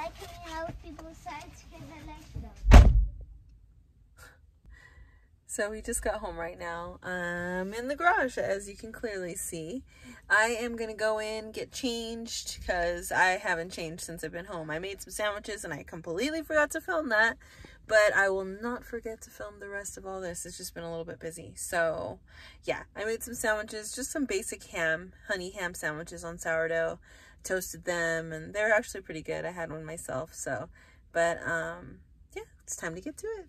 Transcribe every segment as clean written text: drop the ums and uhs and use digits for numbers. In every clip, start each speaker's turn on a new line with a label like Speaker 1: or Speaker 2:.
Speaker 1: I can help people besides because I like them.
Speaker 2: So we just got home right now. I'm in the garage, as you can clearly see. I am going to go in, get changed, because I haven't changed since I've been home. I made some sandwiches, and I completely forgot to film that. But I will not forget to film the rest of all this. It's just been a little bit busy. So, yeah, I made some sandwiches, just some basic ham, honey ham sandwiches on sourdough. Toasted them, and they're actually pretty good. I had one myself, so. But, yeah, it's time to get to it.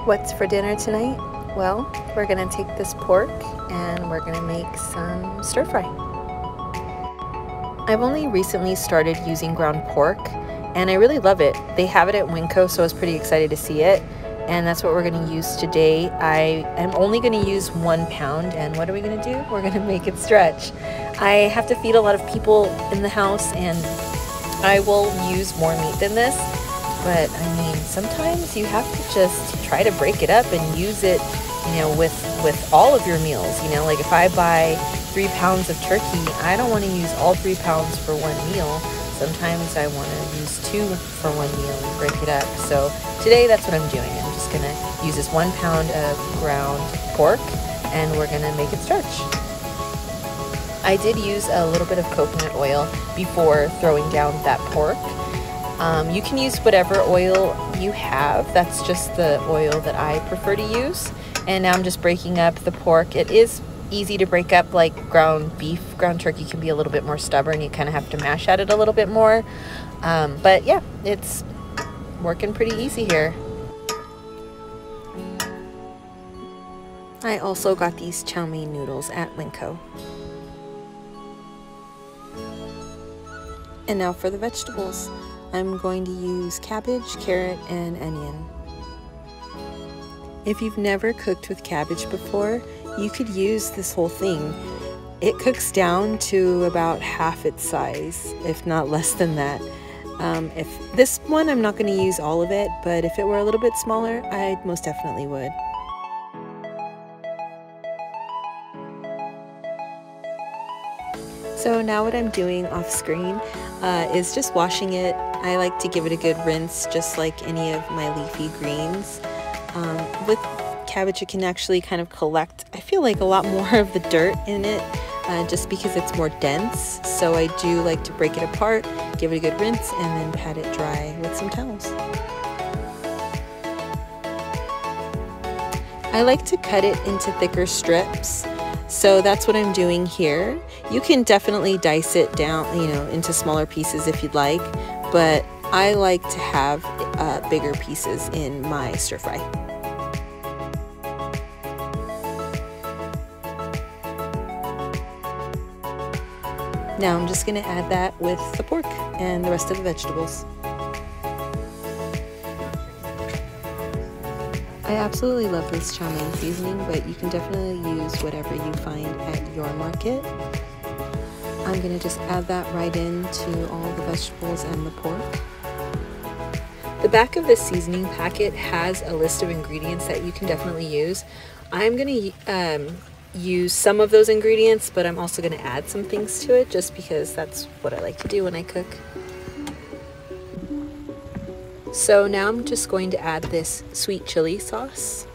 Speaker 2: What's for dinner tonight? Well, we're gonna take this pork and we're gonna make some stir fry. I've only recently started using ground pork and I really love it. They have it at Winco, so I was pretty excited to see it. And that's what we're gonna use today. I am only gonna use 1 pound, and what are we gonna do? We're gonna make it stretch. I have to feed a lot of people in the house and I will use more meat than this. But I mean, sometimes you have to just try to break it up and use it, you know, with all of your meals. You know, like if I buy 3 pounds of turkey, I don't want to use all 3 pounds for one meal. Sometimes I want to use 2 for one meal and break it up. So today that's what I'm doing. I'm just going to use this 1 pound of ground pork and we're going to make it stretch. I did use a little bit of coconut oil before throwing down that pork. You can use whatever oil you have. That's just the oil that I prefer to use. And now I'm just breaking up the pork. It is easy to break up like ground beef. Ground turkey can be a little bit more stubborn. You kind of have to mash at it a little bit more. But yeah, it's working pretty easy here. I also got these chow mein noodles at Winco. And now for the vegetables. I'm going to use cabbage, carrot, and onion. If you've never cooked with cabbage before, you could use this whole thing. It cooks down to about half its size, if not less than that. If this one, I'm not going to use all of it, but if it were a little bit smaller, I most definitely would. So now what I'm doing off screen is just washing it. I like to give it a good rinse, just like any of my leafy greens. With cabbage, it can actually kind of collect, I feel like, a lot more of the dirt in it, just because it's more dense. So I do like to break it apart, give it a good rinse, and then pat it dry with some towels. I like to cut it into thicker strips. So that's what I'm doing here. You can definitely dice it down, you know, into smaller pieces if you'd like, but I like to have bigger pieces in my stir fry. Now I'm just going to add that with the pork and the rest of the vegetables. I absolutely love this chow mein seasoning, but you can definitely use whatever you find at your market. I'm going to just add that right into all the vegetables and the pork. The back of this seasoning packet has a list of ingredients that you can definitely use. I'm going to use some of those ingredients, but I'm also going to add some things to it just because that's what I like to do when I cook. So now I'm just going to add this sweet chili sauce.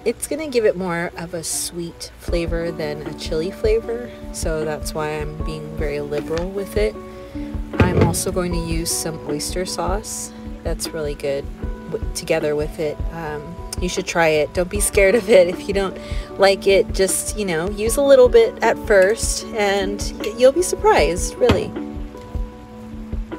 Speaker 2: It's going to give it more of a sweet flavor than a chili flavor, so that's why I'm being very liberal with it. I'm also going to use some oyster sauce. That's really good together with it. You should try it. Don't be scared of it. If you don't like it, just, you know, use a little bit at first and you'll be surprised, really.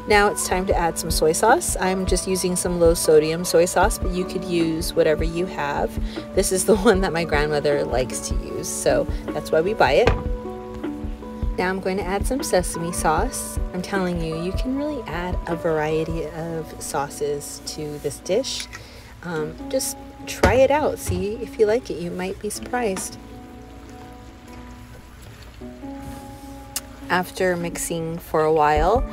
Speaker 2: Now it's time to add some soy sauce. I'm just using some low sodium soy sauce, but you could use whatever you have. This is the one that my grandmother likes to use, so that's why we buy it. Now I'm going to add some sesame sauce. I'm telling you, you can really add a variety of sauces to this dish. Just try it out, see if you like it. You might be surprised. After mixing for a while,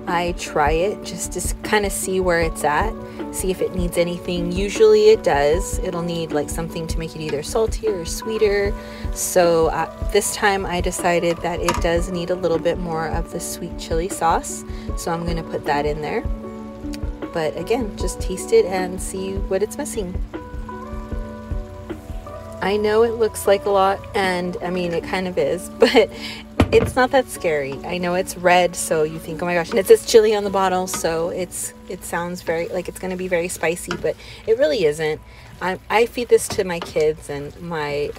Speaker 2: I try it just to kind of see where it's at, see if it needs anything. Usually it does. It'll need like something to make it either saltier or sweeter. So this time I decided that it does need a little bit more of the sweet chili sauce. So I'm going to put that in there. But again, just taste it and see what it's missing. I know it looks like a lot, and I mean, it kind of is, but it's not that scary. I know it's red, so you think, oh my gosh, and it says chili on the bottle, so it sounds very like it's going to be very spicy, but it really isn't. I feed this to my kids, and my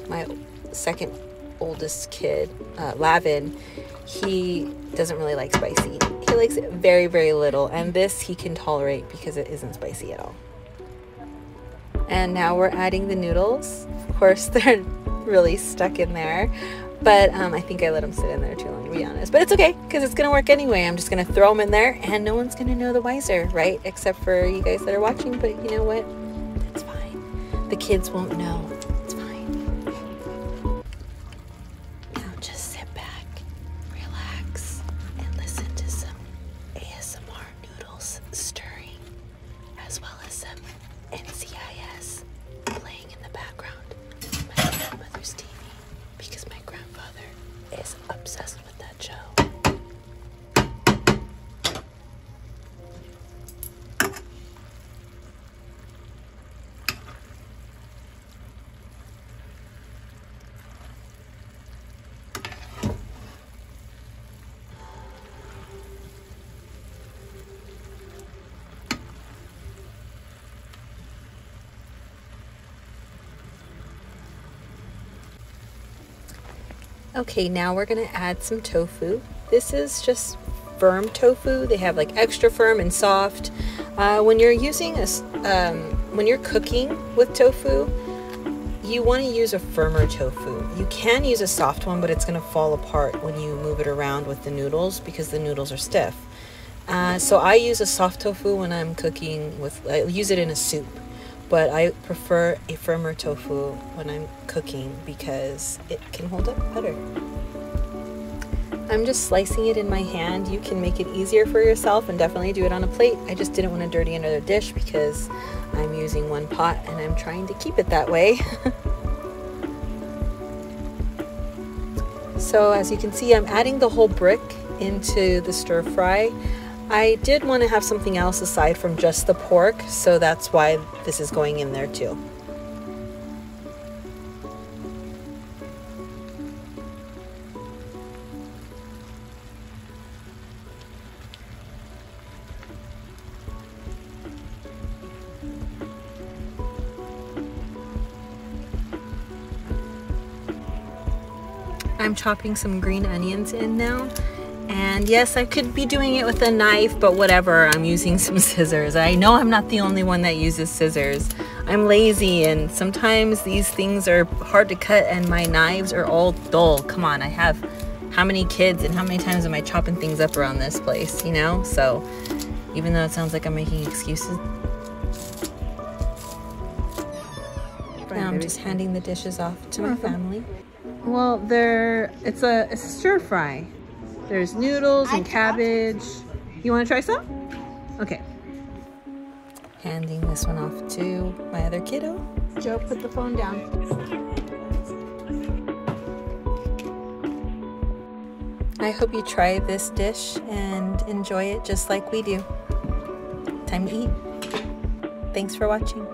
Speaker 2: my second oldest kid, Lavin, he doesn't really like spicy. He likes it very, very little, and this he can tolerate because it isn't spicy at all. And now we're adding the noodles. Of course, they're really stuck in there, but I think I let them sit in there too long, to be honest. But it's okay, because it's going to work anyway. I'm just going to throw them in there, and no one's going to know the wiser, right? Except for you guys that are watching, but you know what? It's fine. The kids won't know. It's fine. Now just sit back, relax, and listen to some ASMR noodles stirring, as well as some NCIS playing in the background on my grandmother's TV, because my grandfather is obsessed with that show. Okay, now we're gonna add some tofu. This is just firm tofu. They have like extra firm and soft. When you're using when you're cooking with tofu, you want to use a firmer tofu. You can use a soft one, but it's gonna fall apart when you move it around with the noodles because the noodles are stiff. So I use a soft tofu when I'm cooking with. I use it in a soup. But I prefer a firmer tofu when I'm cooking because it can hold up better. I'm just slicing it in my hand. You can make it easier for yourself and definitely do it on a plate. I just didn't want to dirty another dish because I'm using one pot and I'm trying to keep it that way. So as you can see, I'm adding the whole brick into the stir fry. I did want to have something else aside from just the pork, so that's why this is going in there too. I'm chopping some green onions in now. And yes, I could be doing it with a knife, but whatever, I'm using some scissors. I know I'm not the only one that uses scissors. I'm lazy, and sometimes these things are hard to cut, and my knives are all dull. Come on, I have how many kids, and how many times am I chopping things up around this place, you know? So even though it sounds like I'm making excuses. Now I'm just handing the dishes off to my family.
Speaker 3: Well, it's a stir fry. There's noodles and cabbage. You want to try some? Okay.
Speaker 2: Handing this one off to my other kiddo.
Speaker 3: Joe, put the phone down.
Speaker 2: I hope you try this dish and enjoy it just like we do. Time to eat. Thanks for watching.